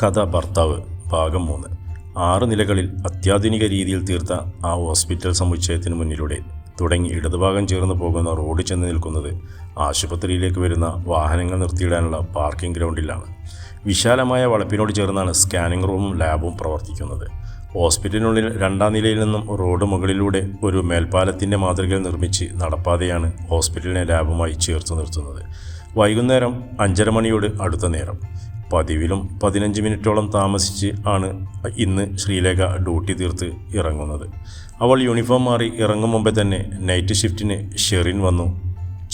കഥ ഭർത്താവ് ഭാഗം 3. 6 നിലകളിൽ അത്യാധുനിക രീതിയിൽ തീർത്ത ആ ഹോസ്പിറ്റൽ സമുച്ചയത്തിന് മുന്നിലൂടെ തുടങ്ങി ഇടതുഭാഗം ചേർന്ന് പോകുന്ന റോഡ് ചെന്ന് നിൽക്കുന്നത് ആശുപത്രിയിലേക്ക് വരുന്ന വാഹനങ്ങൾ നിർത്തിയിടാനുള്ള പാർക്കിംഗ് ഗ്രൗണ്ടിലാണ്. വിശാലമായ വളപ്പിനോട് ചേർന്നാണ് സ്കാനിംഗ് റൂമും ലാബും പ്രവർത്തിക്കുന്നത്. ഹോസ്പിറ്റലിനുള്ളിൽ 2ാം നിലയിൽ നിന്നും റോഡ് മുകളിലൂടെ ഒരു മേൽപ്പാലത്തിൻ്റെ മാതൃകയിൽ നിർമ്മിച്ച് നടപ്പാതെയാണ് ഹോസ്പിറ്റലിനെ ലാബുമായി ചേർത്ത് നിർത്തുന്നത്. വൈകുന്നേരം 5:30 മണിയോട് അടുത്ത നേരം. പതിവിലും 15 മിനിറ്റോളം താമസിച്ച് ആണ് ഇന്ന് ശ്രീലേഖ ഡ്യൂട്ടി തീർത്ത് ഇറങ്ങുന്നത്. അവൾ യൂണിഫോം മാറി ഇറങ്ങും മുമ്പേ തന്നെ നൈറ്റ് ഷിഫ്റ്റിന് ഷെറിൻ വന്നു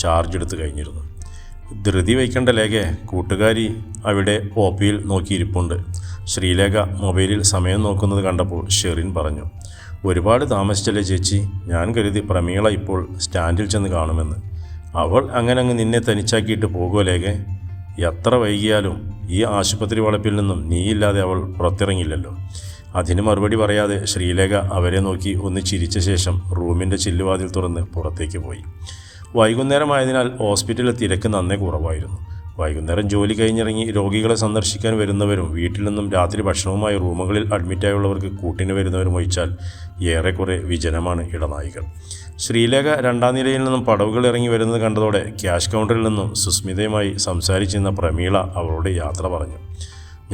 ചാർജ് എടുത്ത് കഴിഞ്ഞിരുന്നു. ധൃതി വയ്ക്കേണ്ട ലേഖയെ, കൂട്ടുകാരി അവിടെ OPയിൽ നോക്കിയിരിപ്പുണ്ട്. ശ്രീലേഖ മൊബൈലിൽ സമയം നോക്കുന്നത് കണ്ടപ്പോൾ ഷെറിൻ പറഞ്ഞു, ഒരുപാട് താമസിച്ചല്ലേ ചേച്ചി? ഞാൻ കരുതി പ്രമീള ഇപ്പോൾ സ്റ്റാൻഡിൽ ചെന്ന് കാണുമെന്ന്. അവൾ അങ്ങനെ നിന്നെ തനിച്ചാക്കിയിട്ട് പോകുമോ ലേഖ? എത്ര വൈകിയാലും ഈ ആശുപത്രി വളപ്പിൽ നിന്നും നീയില്ലാതെ അവൾ പുറത്തിറങ്ങില്ലല്ലോ. അതിന് മറുപടി പറയാതെ ശ്രീലേഖ അവരെ നോക്കി ഒന്ന് ചിരിച്ച ശേഷം റൂമിൻ്റെ ചില്ലുവാതിൽ തുറന്ന് പുറത്തേക്ക് പോയി. വൈകുന്നേരമായതിനാൽ ഹോസ്പിറ്റലിൽ തിരക്ക് നന്നേ കുറവായിരുന്നു. വൈകുന്നേരം ജോലി കഴിഞ്ഞിറങ്ങി രോഗികളെ സന്ദർശിക്കാൻ വരുന്നവരും വീട്ടിൽ നിന്നും രാത്രി ഭക്ഷണവുമായി റൂമുകളിൽ അഡ്മിറ്റായുള്ളവർക്ക് കൂട്ടിന് വരുന്നവരും ഒഴിച്ചാൽ ഏറെക്കുറെ വിജനമാണ് ഇടനായികൾ. ശ്രീലേഖ 2ാം നിലയിൽ നിന്നും പടവുകൾ ഇറങ്ങി വരുന്നത് കണ്ടതോടെ ക്യാഷ് കൗണ്ടറിൽ നിന്നും സുസ്മിതയുമായി സംസാരിച്ചിരുന്ന പ്രമീള അവളോട് യാത്ര പറഞ്ഞു.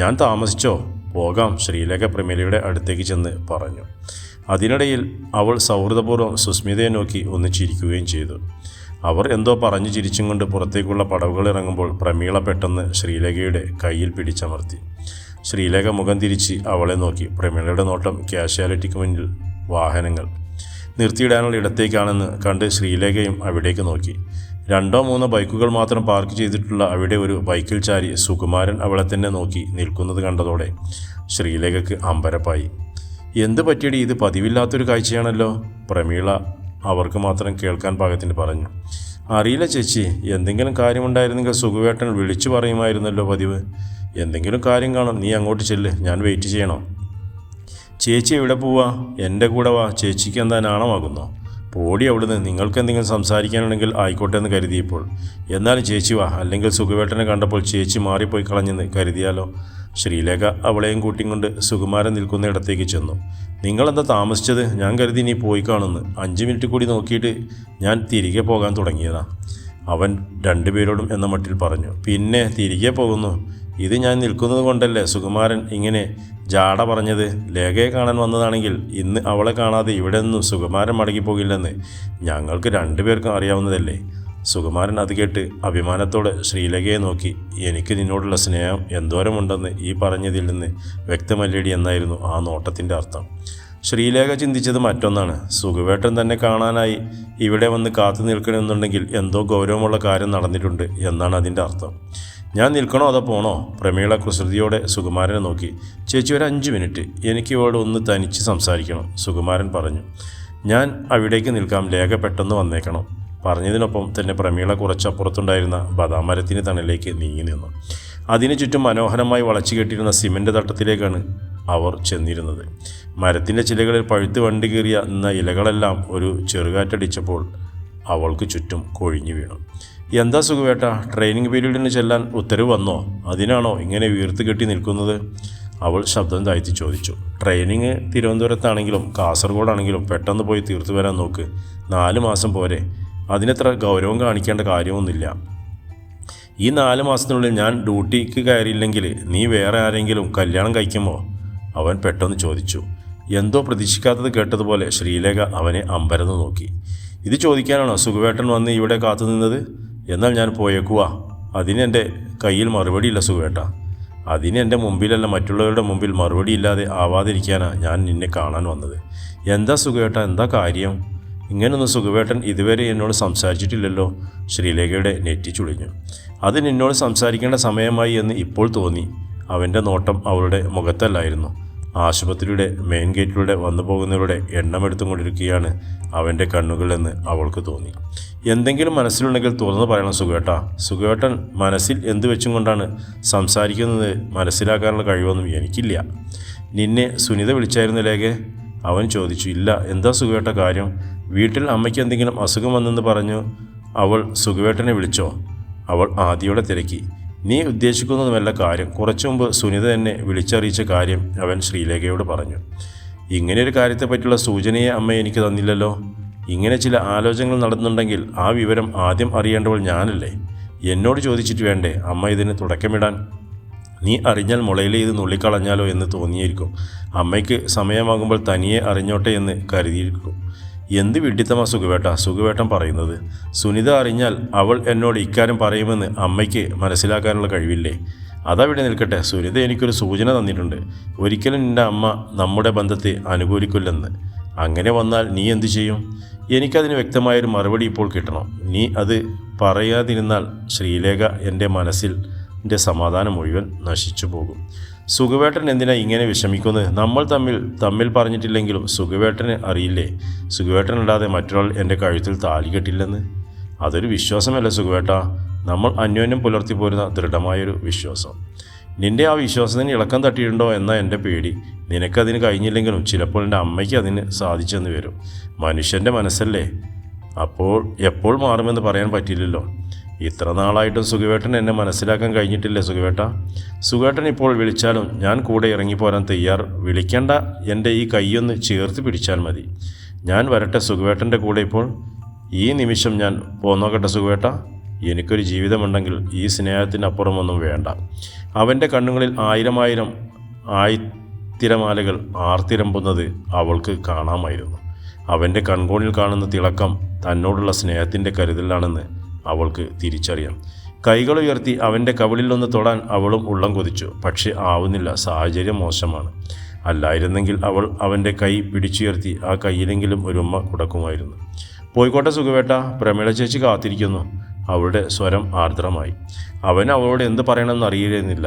ഞാൻ താമസിച്ചോ? പോകാം, ശ്രീലേഖ പ്രമീളയുടെ അടുത്തേക്ക് ചെന്ന് പറഞ്ഞു. അതിനിടയിൽ അവൾ സൗഹൃദപൂർവ്വം സുസ്മിതയെ നോക്കി ഒന്ന് ചിരിക്കുകയും ചെയ്തു. അവർ എന്തോ പറഞ്ഞു ചിരിച്ചും കൊണ്ട് പുറത്തേക്കുള്ള പടവുകൾ ഇറങ്ങുമ്പോൾ പ്രമീള പെട്ടെന്ന് ശ്രീലേഖയുടെ കയ്യിൽ പിടിച്ചമർത്തി. ശ്രീലേഖ മുഖം തിരിച്ച് അവളെ നോക്കി. പ്രമീളയുടെ നോട്ടം കാഷ്വാലിറ്റിക്ക് മുന്നിൽ വാഹനങ്ങൾ നിർത്തിയിടാനുള്ള ഇടത്തേക്കാണെന്ന് കണ്ട് ശ്രീലേഖയും അവിടേക്ക് നോക്കി. 2-3 ബൈക്കുകൾ മാത്രം പാർക്ക് ചെയ്തിട്ടുള്ള അവിടെ ഒരു ബൈക്കിൽ ചാരി സുകുമാരൻ അവളെ തന്നെ നോക്കി നിൽക്കുന്നത് കണ്ടതോടെ ശ്രീലേഖയ്ക്ക് അമ്പരപ്പായി. എന്ത് പറ്റിയടി, ഇത് പതിവില്ലാത്തൊരു കാഴ്ചയാണല്ലോ, പ്രമീള അവർക്ക് മാത്രം കേൾക്കാൻ പാകത്തിന് പറഞ്ഞു. അറിയില്ല ചേച്ചി, എന്തെങ്കിലും കാര്യമുണ്ടായിരുന്നെങ്കിൽ സുഖുവേട്ടൻ വിളിച്ചു പറയുമായിരുന്നല്ലോ പതിവ്. എന്തെങ്കിലും കാര്യം കാണും, നീ അങ്ങോട്ട് ചെല്ല്, ഞാൻ വെയിറ്റ് ചെയ്യണോ? ചേച്ചി എവിടെ പോവാ? എൻ്റെ കൂടെ വാ, ചേച്ചിക്ക് എന്താ നാണമാകുന്നോ? പോടി അവിടുന്ന്, നിങ്ങൾക്ക് എന്തെങ്കിലും സംസാരിക്കാനുണ്ടെങ്കിൽ ആയിക്കോട്ടെ എന്ന് കരുതിയപ്പോൾ. എന്നാലും ചേച്ചി വാ, അല്ലെങ്കിൽ സുഖുവേട്ടനെ കണ്ടപ്പോൾ ചേച്ചി മാറിപ്പോയി കളഞ്ഞെന്ന് കരുതിയാലോ. ശ്രീലേഖ അവളെയും കൂട്ടിക്കൊണ്ട് സുകുമാരൻ നിൽക്കുന്ന ഇടത്തേക്ക് ചെന്നു. നിങ്ങളെന്താ താമസിച്ചത്? ഞാൻ കരുതി നീ പോയി കാണുന്നു. 5 മിനിറ്റ് കൂടി നോക്കിയിട്ട് ഞാൻ തിരികെ പോകാൻ തുടങ്ങിയതാ, അവൻ 2 പേരോടും എന്ന മട്ടിൽ പറഞ്ഞു. പിന്നെ തിരികെ പോകുന്നു? ഇത് ഞാൻ നിൽക്കുന്നത് കൊണ്ടല്ലേ സുകുമാരൻ ഇങ്ങനെ ജാട പറഞ്ഞത്? ലേഖയെ കാണാൻ വന്നതാണെങ്കിൽ ഇന്ന് അവളെ കാണാതെ ഇവിടെ നിന്നും സുകുമാരൻ മടങ്ങിപ്പോകില്ലെന്ന് ഞങ്ങൾക്ക് 2 പേർക്കും അറിയാവുന്നതല്ലേ. സുകുമാരൻ അത് കേട്ട് അഭിമാനത്തോടെ ശ്രീലേഖയെ നോക്കി. എനിക്ക് നിന്നോടുള്ള സ്നേഹം എന്തോരമുണ്ടെന്ന് ഈ പറഞ്ഞതിൽ നിന്ന് വ്യക്തമല്ലേടി എന്നായിരുന്നു ആ നോട്ടത്തിൻ്റെ അർത്ഥം. ശ്രീലേഖ ചിന്തിച്ചത് മറ്റൊന്നാണ്. സുഖുവേട്ടൻ തന്നെ കാണാനായി ഇവിടെ വന്ന് കാത്തു നിൽക്കണമെന്നുണ്ടെങ്കിൽ എന്തോ ഗൗരവമുള്ള കാര്യം നടന്നിട്ടുണ്ട് എന്നാണ് അതിൻ്റെ അർത്ഥം. ഞാൻ നിൽക്കണോ അതോ പോണോ? പ്രമീള കുസൃതിയോടെ സുകുമാരനെ നോക്കി. ചേച്ചി ഒരു 5 മിനിറ്റ്, എനിക്ക് ഇവളോട് ഒന്ന് തനിച്ച് സംസാരിക്കണം, സുകുമാരൻ പറഞ്ഞു. ഞാൻ അവിടേക്ക് നിൽക്കാം, ലേഖ പെട്ടെന്ന് വന്നേക്കണം. പറഞ്ഞതിനൊപ്പം തന്നെ പ്രമീള കുറച്ചപ്പുറത്തുണ്ടായിരുന്ന ബദാം മരത്തിന് തണലിലേക്ക് നീങ്ങി നിന്നു. അതിനു ചുറ്റും മനോഹരമായി വളച്ചു കെട്ടിയിരുന്ന സിമൻ്റ് തട്ടത്തിലേക്കാണ് അവർ ചെന്നിരുന്നത്. മരത്തിൻ്റെ ചിലകളിൽ പഴുത്ത് വണ്ടി കീറിയ ഇലകളെല്ലാം ഒരു ചെറുകാറ്റടിച്ചപ്പോൾ അവൾക്ക് ചുറ്റും കൊഴിഞ്ഞു വീണു. എന്താ സുഖവേട്ട, ട്രെയിനിങ് പീരീഡിന് ചെല്ലാൻ ഉത്തരവ് വന്നോ? അതിനാണോ ഇങ്ങനെ വീർത്ത് കെട്ടി നിൽക്കുന്നത്? അവൾ ശബ്ദം താഴ്ത്തി ചോദിച്ചു. ട്രെയിനിങ് തിരുവനന്തപുരത്താണെങ്കിലും കാസർഗോഡാണെങ്കിലും പെട്ടെന്ന് പോയി തീർത്തു വരാൻ നോക്ക്. 4 മാസം പോരെ, അതിനെത്ര ഗൗരവം കാണിക്കേണ്ട കാര്യമൊന്നുമില്ല. ഈ 4 മാസത്തിനുള്ളിൽ ഞാൻ ഡ്യൂട്ടിക്ക് കയറിയില്ലെങ്കിൽ നീ വേറെ ആരെങ്കിലും കല്യാണം കഴിക്കുമോ? അവൻ പെട്ടെന്ന് ചോദിച്ചു. എന്തോ പ്രതീക്ഷിക്കാത്തത് കേട്ടതുപോലെ ശ്രീലേഖ അവനെ അമ്പരന്ന് നോക്കി. ഇത് ചോദിക്കാനാണോ സുഖവേട്ടൻ വന്ന് ഇവിടെ കാത്തു നിന്നത്? എന്നാൽ ഞാൻ പോയേക്കുവാ. അതിനെൻ്റെ കയ്യിൽ മറുപടിയില്ല സുഖവേട്ട. അതിന് എൻ്റെ മുമ്പിലല്ല, മറ്റുള്ളവരുടെ മുമ്പിൽ മറുപടിയില്ലാതെ ആവാതിരിക്കാനാ ഞാൻ നിന്നെ കാണാൻ വന്നത്. എന്താ സുഖവേട്ട, എന്താ കാര്യം? ഇങ്ങനൊന്നും സുഖവേട്ടൻ ഇതുവരെ എന്നോട് സംസാരിച്ചിട്ടില്ലല്ലോ. ശ്രീലേഖയുടെ നെറ്റി ചുളിഞ്ഞു. അത് നിന്നോട് സംസാരിക്കേണ്ട സമയമായി എന്ന് ഇപ്പോൾ തോന്നി. അവൻ്റെ നോട്ടം അവളുടെ മുഖത്തല്ലായിരുന്നു. ആശുപത്രിയുടെ മെയിൻ ഗേറ്റിലൂടെ വന്നു പോകുന്നവരുടെ എണ്ണമെടുത്തുകൊണ്ടിരിക്കുകയാണ് അവൻ്റെ കണ്ണുകളെന്ന് അവൾക്ക് തോന്നി. എന്തെങ്കിലും മനസ്സിലുണ്ടെങ്കിൽ തുറന്നു പറയണം സുഖേട്ട. സുഖേട്ടൻ മനസ്സിൽ എന്തു വെച്ചും കൊണ്ടാണ് സംസാരിക്കുന്നത് മനസ്സിലാക്കാനുള്ള കഴിവൊന്നും എനിക്കില്ല. നിന്നെ സുനിത വിളിച്ചായിരുന്നു ലേഖേ? അവൻ ചോദിച്ചു. ഇല്ല, എന്താ സുഖേട്ട കാര്യം? വീട്ടിൽ അമ്മയ്ക്ക് എന്തെങ്കിലും അസുഖം വന്നെന്ന് പറഞ്ഞു അവൾ സുഖവേട്ടനെ വിളിച്ചോ? അവൾ ആദിയോടെ തിരക്കി. നീ ഉദ്ദേശിക്കുന്നതുമല്ല കാര്യം. കുറച്ചു മുമ്പ് സുനിത എന്നെ വിളിച്ചറിയിച്ച കാര്യം അവൻ ശ്രീലേഖയോട് പറഞ്ഞു. ഇങ്ങനെയൊരു കാര്യത്തെപ്പറ്റിയുള്ള സൂചനയെ അമ്മ എനിക്ക് തന്നില്ലല്ലോ. ഇങ്ങനെ ചില ആലോചനകൾ നടന്നുണ്ടെങ്കിൽ ആ വിവരം ആദ്യം അറിയേണ്ടവൾ ഞാനല്ലേ? എന്നോട് ചോദിച്ചിട്ട് വേണ്ടേ അമ്മ ഇതിന് തുടക്കമിടാൻ? നീ അറിഞ്ഞാൽ മുളയിലെ ഇത് നുള്ളിക്കളഞ്ഞാലോ എന്ന് തോന്നിയിരിക്കും. അമ്മയ്ക്ക് സമയമാകുമ്പോൾ തനിയെ അറിഞ്ഞോട്ടെ എന്ന് കരുതിയിരിക്കും. എന്ത് വിഡ്ഢിത്തമാ സുഖുവേട്ടൻ പറയുന്നത്? സുനിത അറിഞ്ഞാൽ അവൾ എന്നോട് ഇക്കാര്യം പറയുമെന്ന് അമ്മയ്ക്ക് മനസ്സിലാക്കാനുള്ള കഴിവില്ലേ? അതവിടെ നിൽക്കട്ടെ. സുനിത എനിക്കൊരു സൂചന തന്നിട്ടുണ്ട്. ഒരിക്കലും നിൻ്റെ അമ്മ നമ്മുടെ ബന്ധത്തെ അനുകൂലിക്കില്ലെന്ന്. അങ്ങനെ വന്നാൽ നീ എന്തു ചെയ്യും? എനിക്കതിന് വ്യക്തമായൊരു മറുപടി ഇപ്പോൾ കിട്ടണം. നീ അത് പറയാതിരുന്നാൽ ശ്രീലേഖ എൻ്റെ മനസ്സിൻ്റെ സമാധാനം മുഴുവൻ നശിച്ചു പോകും. സുഖുവേട്ടൻ എന്തിനാ ഇങ്ങനെ വിഷമിക്കുന്നത്? നമ്മൾ തമ്മിൽ പറഞ്ഞിട്ടില്ലെങ്കിലും സുഖുവേട്ടന് അറിയില്ലേ? സുഖുവേട്ടനല്ലാതെ മറ്റൊരാൾ എൻ്റെ കഴുത്തിൽ താലി കെട്ടില്ലെന്ന്. അതൊരു വിശ്വാസമല്ല സുഖുവേട്ട. നമ്മൾ അന്യോന്യം പുലർത്തി പോരുന്ന ദൃഢമായൊരു വിശ്വാസം. നിൻ്റെ ആ വിശ്വാസത്തിന് ഇളക്കം തട്ടിയിട്ടുണ്ടോ എന്ന എൻ്റെ പേടി. നിനക്കതിന് കഴിഞ്ഞില്ലെങ്കിലും ചിലപ്പോൾ എൻ്റെ അമ്മയ്ക്ക് അതിന് സാധിച്ചെന്ന് വരും. മനുഷ്യൻ്റെ മനസ്സല്ലേ, അപ്പോൾ എപ്പോൾ മാറുമെന്ന് പറയാൻ പറ്റില്ലല്ലോ. ഇത്ര നാളായിട്ടും സുഖുവേട്ടൻ എന്നെ മനസ്സിലാക്കാൻ കഴിഞ്ഞിട്ടില്ലേ സുഖുവേട്ട? സുഖുവേട്ടൻ ഇപ്പോൾ വിളിച്ചാലും ഞാൻ കൂടെ ഇറങ്ങിപ്പോരാൻ തയ്യാർ. വിളിക്കേണ്ട, എൻ്റെ ഈ കൈയൊന്ന് ചേർത്ത് പിടിച്ചാൽ മതി. ഞാൻ വരട്ടെ സുഖുവേട്ടൻ്റെ കൂടെ ഇപ്പോൾ? ഈ നിമിഷം ഞാൻ പോന്നോക്കട്ടെ സുഖുവേട്ട? എനിക്കൊരു ജീവിതമുണ്ടെങ്കിൽ ഈ സ്നേഹത്തിനപ്പുറമൊന്നും വേണ്ട. അവൻ്റെ കണ്ണുകളിൽ ആയിരമാലകൾ ആർത്തിരമ്പുന്നത് അവൾക്ക് കാണാമായിരുന്നു. അവൻ്റെ കൺകോണിൽ കാണുന്ന തിളക്കം തന്നോടുള്ള സ്നേഹത്തിൻ്റെ കരുതലാണെന്ന് അവൾക്ക് തിരിച്ചറിയാം. കൈകൾ ഉയർത്തി അവൻ്റെ കവിളിലൊന്ന് തൊടാൻ അവളും ഉള്ളം കൊതിച്ചു. പക്ഷേ ആവുന്നില്ല. സാഹചര്യം മോശമാണ്. അല്ലായിരുന്നെങ്കിൽ അവൾ അവൻ്റെ കൈ പിടിച്ചുയർത്തി ആ കയ്യിലെങ്കിലും ഒരു ഉമ്മ കൊടുക്കുമായിരുന്നു. പോയിക്കോട്ടെ സുഖുവേട്ട, പ്രമീള ചേച്ചി കാത്തിരിക്കുന്നു. അവളുടെ സ്വരം ആർദ്രമായി. അവൻ അവളോട് എന്ത് പറയണമെന്ന് അറിയുന്നില്ല.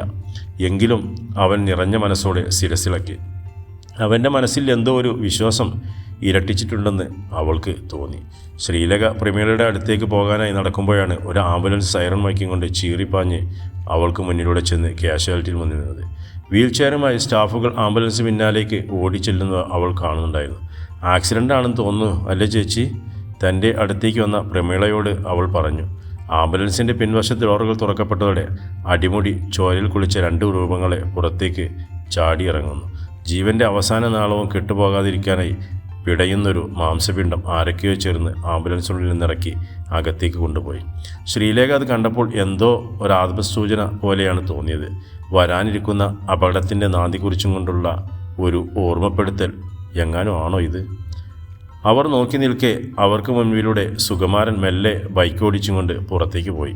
എങ്കിലും അവൻ നിറഞ്ഞ മനസ്സോടെ ശിരസിളക്കി. അവൻ്റെ മനസ്സിൽ എന്തോ ഒരു വിശ്വാസം ഇരട്ടിച്ചിട്ടുണ്ടെന്ന് അവൾക്ക് തോന്നി. ശ്രീലേഖ പ്രമീളയുടെ അടുത്തേക്ക് പോകാനായി നടക്കുമ്പോഴാണ് ഒരു ആംബുലൻസ് സൈറൺ വയ്ക്കിക്കൊണ്ട് ചീറിപ്പാഞ്ഞ് അവൾക്ക് മുന്നിലൂടെ ചെന്ന് കാഷ്വാലിറ്റിയിൽ മുന്നിൽ നിന്നത്. വീൽ ചെയറുമായി സ്റ്റാഫുകൾ ആംബുലൻസ് പിന്നാലേക്ക് ഓടിച്ചെല്ലുന്നത് അവൾ കാണുന്നുണ്ടായിരുന്നു. ആക്സിഡൻ്റ് ആണെന്ന് തോന്നുന്നു അല്ലേ ചേച്ചി? തൻ്റെ അടുത്തേക്ക് വന്ന പ്രമീളയോട് അവൾ പറഞ്ഞു. ആംബുലൻസിൻ്റെ പിൻവശത്ത് ഡോറുകൾ തുറക്കപ്പെട്ടതോടെ അടിമുടി ചോരയിൽ കുളിച്ച 2 രൂപങ്ങളെ പുറത്തേക്ക് ചാടിയിറങ്ങുന്നു. ജീവൻ്റെ അവസാന നാളവും കെട്ടുപോകാതിരിക്കാനായി പിടയുന്നൊരു മാംസപിണ്ഡം ആരൊക്കെയോ ചേർന്ന് ആംബുലൻസിനുള്ളിൽ നിന്നിറക്കി അകത്തേക്ക് കൊണ്ടുപോയി. ശ്രീലേഖ അത് കണ്ടപ്പോൾ എന്തോ ഒരാത്മസൂചന പോലെയാണ് തോന്നിയത്. വരാനിരിക്കുന്ന അപകടത്തിൻ്റെ നാന്ദിക്കുറിച്ചും കൊണ്ടുള്ള ഒരു ഓർമ്മപ്പെടുത്തൽ എങ്ങാനും ആണോ ഇത്? അവർ നോക്കി നിൽക്കെ അവർക്ക് മുൻപിലൂടെ സുകുമാരൻ മെല്ലെ ബൈക്ക് ഓടിച്ചും കൊണ്ട് പുറത്തേക്ക് പോയി.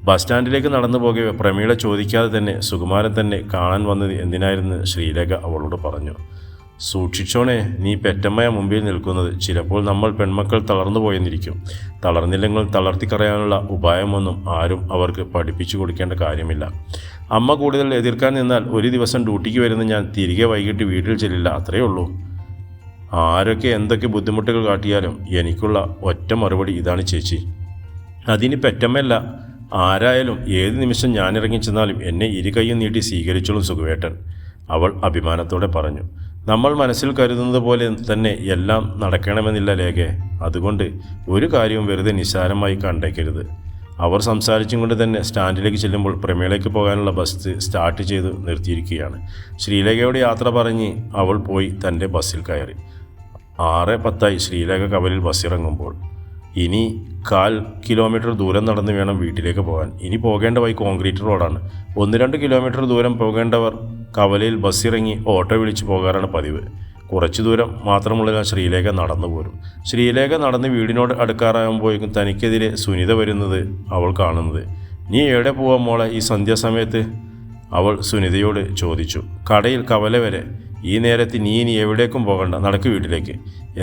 ബസ് സ്റ്റാൻഡിലേക്ക് നടന്നു പോകെ പ്രമീള ചോദിക്കാതെ തന്നെ സുകുമാരൻ തന്നെ കാണാൻ വന്നത് എന്തിനായിരുന്നു ശ്രീലേഖ അവളോട് പറഞ്ഞു. സൂക്ഷിച്ചോണേ, നീ പെറ്റമ്മയ മുമ്പിൽ നിൽക്കുന്നത്. ചിലപ്പോൾ നമ്മൾ പെൺമക്കൾ തളർന്നു പോയെന്നിരിക്കും. തളർന്നില്ലെങ്കിൽ തളർത്തിക്കറയാനുള്ള ഉപായമൊന്നും ആരും അവർക്ക് പഠിപ്പിച്ചു കൊടുക്കേണ്ട കാര്യമില്ല. അമ്മ കൂടുതൽ എതിർക്കാൻ നിന്നാൽ ഒരു ദിവസം ഡ്യൂട്ടിക്ക് വരുന്ന ഞാൻ തിരികെ വൈകിട്ട് വീട്ടിൽ ചെല്ലില്ല. അത്രയേ ഉള്ളൂ. ആരൊക്കെ എന്തൊക്കെ ബുദ്ധിമുട്ടുകൾ കാട്ടിയാലും എനിക്കുള്ള ഒറ്റ മറുപടി ഇതാണ് ചേച്ചി. അതിന് പെറ്റമ്മയല്ല, ആരായാലും ഏത് നിമിഷം ഞാനിറങ്ങി ചെന്നാലും എന്നെ ഇരുകൈയും നീട്ടി സ്വീകരിച്ചോളും സുഖുവേട്ടൻ, അവൾ അഭിമാനത്തോടെ പറഞ്ഞു. നമ്മൾ മനസ്സിൽ കരുതുന്നത് പോലെ തന്നെ എല്ലാം നടക്കണമെന്നില്ല ലേഖേ. അതുകൊണ്ട് ഒരു കാര്യവും വെറുതെ നിസ്സാരമായി കണ്ടേക്കരുത്. അവർ സംസാരിച്ചും കൊണ്ട് തന്നെ സ്റ്റാൻഡിലേക്ക് ചെല്ലുമ്പോൾ പ്രമേളയ്ക്ക് പോകാനുള്ള ബസ് സ്റ്റാർട്ട് ചെയ്ത് നിർത്തിയിരിക്കുകയാണ്. ശ്രീലേഖയോട് യാത്ര പറഞ്ഞ് അവൾ പോയി തൻ്റെ ബസ്സിൽ കയറി. 6:10 ശ്രീലേഖ കവലിൽ ബസ്സിറങ്ങുമ്പോൾ. ഇനി 1/4 കിലോമീറ്റർ ദൂരം നടന്ന് വേണം വീട്ടിലേക്ക് പോകാൻ. ഇനി പോകേണ്ട വഴി കോൺക്രീറ്റ് റോഡാണ്. 1-2 കിലോമീറ്റർ ദൂരം പോകേണ്ടവർ കവലയിൽ ബസ്സിറങ്ങി ഓട്ടോ വിളിച്ച് പോകാറാണ് പതിവ്. കുറച്ചു ദൂരം മാത്രമുള്ള ശ്രീലേഖ നടന്നു പോരും. ശ്രീലേഖ നടന്ന് വീടിനോട് അടുക്കാറാകുമ്പോഴേക്കും തനിക്കെതിരെ സുനിത വരുന്നത് അവൾ കാണുന്നത്. നീ എവിടെ പോവാൻ മോളെ ഈ സന്ധ്യാസമയത്ത്? അവൾ സുനിതയോട് ചോദിച്ചു. കടയിൽ, കവല വരെ. ഈ നേരത്ത് നീ ഇനി എവിടേക്കും പോകണ്ട, നടക്ക് വീട്ടിലേക്ക്.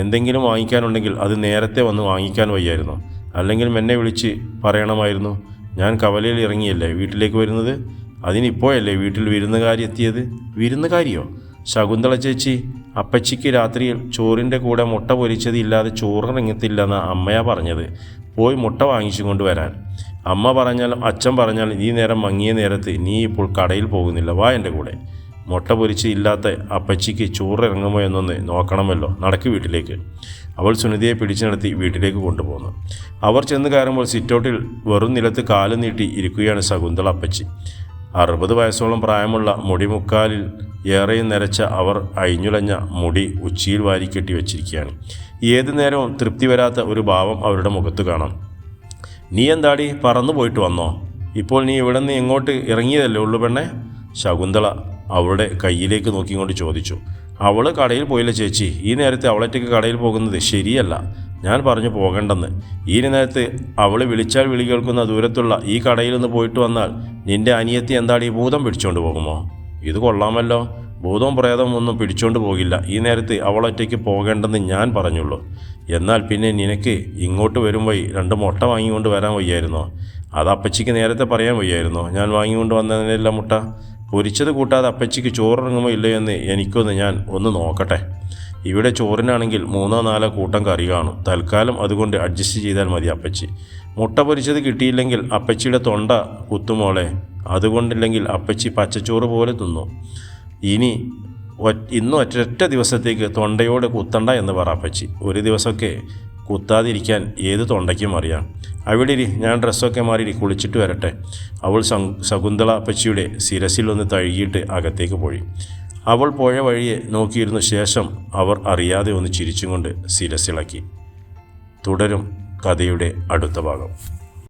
എന്തെങ്കിലും വാങ്ങിക്കാനുണ്ടെങ്കിൽ അത് നേരത്തെ വന്ന് വാങ്ങിക്കാൻ വയ്യായിരുന്നു? അല്ലെങ്കിൽ എന്നെ വിളിച്ച് പറയണമായിരുന്നു. ഞാൻ കവലയിൽ ഇറങ്ങിയല്ലേ വീട്ടിലേക്ക് വരുന്നത്. അതിനിപ്പോഴല്ലേ വീട്ടിൽ വിരുന്നുകാരി എത്തിയത്. വിരുന്നുകാരിയോ? ശകുന്തള ചേച്ചി. അപ്പച്ചിക്ക് രാത്രിയിൽ ചോറിൻ്റെ കൂടെ മുട്ട പൊരിച്ചത് ഇല്ലാതെ ചോറിറങ്ങത്തില്ലെന്ന അമ്മയാ പറഞ്ഞത്. പോയി മുട്ട വാങ്ങിച്ചു കൊണ്ടുവരാൻ. അമ്മ പറഞ്ഞാലും അച്ഛൻ പറഞ്ഞാലും ഈ നേരം മങ്ങിയ നേരത്ത് നീ ഇപ്പോൾ കടയിൽ പോകുന്നില്ല. വാ എൻ്റെ കൂടെ. മുട്ട പൊരിച്ച് ഇല്ലാത്ത അപ്പച്ചിക്ക് ചോറിറങ്ങുമോ എന്നൊന്ന് നോക്കണമല്ലോ. നടക്ക് വീട്ടിലേക്ക്. അവൾ സുനിതയെ പിടിച്ചു നടത്തി വീട്ടിലേക്ക് കൊണ്ടുപോന്നു. അവർ ചെന്ന് കയറുമ്പോൾ സിറ്റൗട്ടിൽ വെറും നിലത്ത് കാല് നീട്ടി ഇരിക്കുകയാണ് ശകുന്തള അപ്പച്ചി. 60 വയസ്സോളം പ്രായമുള്ള മുടിമുക്കാലിൽ ഏറെയും നിരച്ച അവർ അഴിഞ്ഞുലഞ്ഞ മുടി ഉച്ചിയിൽ വാരിക്കെട്ടി വെച്ചിരിക്കുകയാണ്. ഏതു നേരവും തൃപ്തി വരാത്ത ഒരു ഭാവം അവരുടെ മുഖത്ത് കാണാം. നീ എന്താടി പറന്നു പോയിട്ട് വന്നോ? ഇപ്പോൾ നീ ഇവിടെ നിന്ന് എങ്ങോട്ട് ഇറങ്ങിയതല്ലേ ഉള്ളു പെണ്ണെ? ശകുന്തള അവളുടെ കയ്യിലേക്ക് നോക്കിക്കൊണ്ട് ചോദിച്ചു. അവൾ കടയിൽ പോയില്ല ചേച്ചി. ഈ നേരത്തെ അവളറ്റയ്ക്ക് കടയിൽ പോകുന്നത് ശരിയല്ല. ഞാൻ പറഞ്ഞു പോകണ്ടെന്ന്. ഈ നേരത്ത് അവൾ വിളിച്ചാൽ വിളി കേൾക്കുന്ന ദൂരത്തുള്ള ഈ കടയിൽ നിന്ന് പോയിട്ട് വന്നാൽ നിന്റെ അനിയത്തി എന്താടി ഭൂതം പിടിച്ചോണ്ട് പോകുമോ? ഇത് കൊള്ളാമല്ലോ. ഭൂതവും പ്രേതവും ഒന്നും പിടിച്ചോണ്ട് പോകില്ല. ഈ നേരത്ത് അവളൊറ്റയ്ക്ക് പോകേണ്ടെന്ന് ഞാൻ പറഞ്ഞുള്ളൂ. എന്നാൽ പിന്നെ നിനക്ക് ഇങ്ങോട്ട് വരും വഴി 2 മുട്ട വാങ്ങിക്കൊണ്ട് വരാൻ വയ്യായിരുന്നോ? അത് അപ്പച്ചിക്ക് നേരത്തെ പറയാൻ വയ്യായിരുന്നോ? ഞാൻ വാങ്ങിക്കൊണ്ട് വന്നതിനെല്ല മുട്ട പൊരിച്ചത് കൂട്ടാതെ അപ്പച്ചിക്ക് ചോറിറങ്ങുമോ ഇല്ലയോ എന്ന് ഞാൻ ഒന്ന് നോക്കട്ടെ. ഇവിടെ ചോറിനാണെങ്കിൽ 3-4 കൂട്ടം കറി കാണും. തൽക്കാലം അതുകൊണ്ട് അഡ്ജസ്റ്റ് ചെയ്താൽ മതി അപ്പച്ചി. മുട്ട പൊരിച്ചത് കിട്ടിയില്ലെങ്കിൽ അപ്പച്ചിയുടെ തൊണ്ട കുത്തുമോളെ. അതുകൊണ്ടില്ലെങ്കിൽ അപ്പച്ചി പച്ചച്ചോറ് പോലെ തിന്നു. ഇന്നും ഒറ്റ ദിവസത്തേക്ക് തൊണ്ടയോട് കുത്തണ്ട എന്ന് പറ അപ്പച്ചി. ഒരു ദിവസമൊക്കെ കുത്താതിരിക്കാൻ ഏത് തൊണ്ടയ്ക്കും അറിയാം. അവിടെ ഞാൻ ഡ്രസ്സൊക്കെ മാറി കുളിച്ചിട്ട് വരട്ടെ. അവൾ ശകുന്തള അപ്പച്ചിയുടെ ശിരസിൽ ഒന്ന് തഴുകിയിട്ട് അകത്തേക്ക് പോയി. അവൾ പോയ വഴിയെ നോക്കിയിരുന്ന ശേഷം അവർ അറിയാതെ ഒന്ന് ചിരിച്ചും കൊണ്ട് ശിരസിളക്കി. തുടരും കഥയുടെ അടുത്ത ഭാഗം.